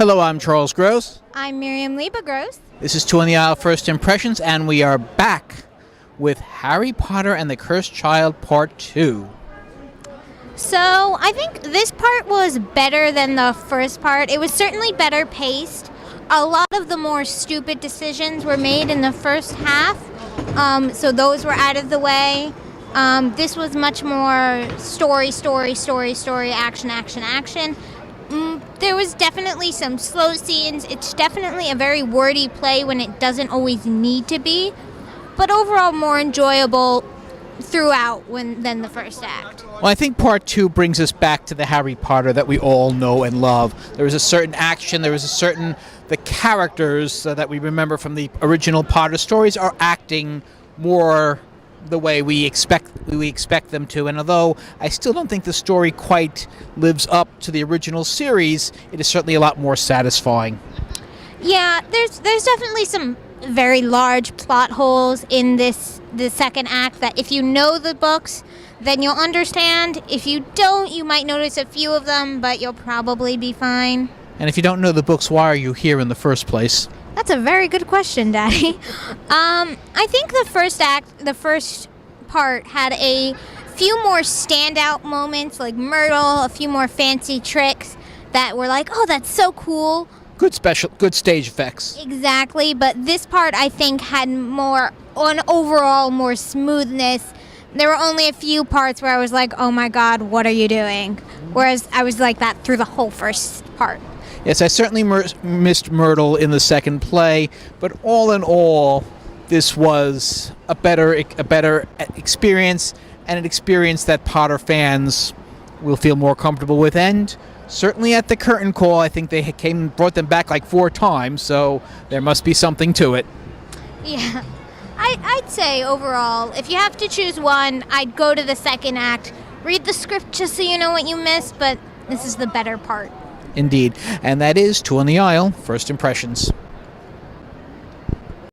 Hello, I'm Charles Gross. I'm Miriam Gross. This is Two on the Aisle First Impressions, and we are back with Harry Potter and the Cursed Child Part 2. So, I think this part was better than the first part. It was certainly better paced. A lot of the more stupid decisions were made in the first half, so those were out of the way. This was much more story, action. There was definitely some slow scenes. It's definitely a very wordy play when it doesn't always need to be, but overall more enjoyable throughout than the first act. Well, I think Part 2 brings us back to the Harry Potter that we all know and love. There was a certain action, the characters that we remember from the original Potter stories are acting more the way we expect them to, and although I still don't think the story quite lives up to the original series, it is certainly a lot more satisfying. Yeah, there's definitely some very large plot holes in the second act that if you know the books, then you'll understand. If you don't, you might notice a few of them, but you'll probably be fine. And if you don't know the books, why are you here in the first place? That's a very good question, Daddy. I think the first part had a few more standout moments, like Myrtle, a few more fancy tricks that were like, oh, that's so cool. Good stage effects. Exactly, but this part I think had overall more smoothness. There were only a few parts where I was like, oh my God, what are you doing? Whereas I was like that through the whole first part. Yes, I certainly missed Myrtle in the second play, but all in all, this was a better experience, and an experience that Potter fans will feel more comfortable with. And certainly at the curtain call, I think they brought them back like 4 times, so there must be something to it. Yeah, I'd say overall, if you have to choose one, I'd go to the second act. Read the script just so you know what you missed, but this is the better part. Indeed. And that is Two on the Aisle, First Impressions.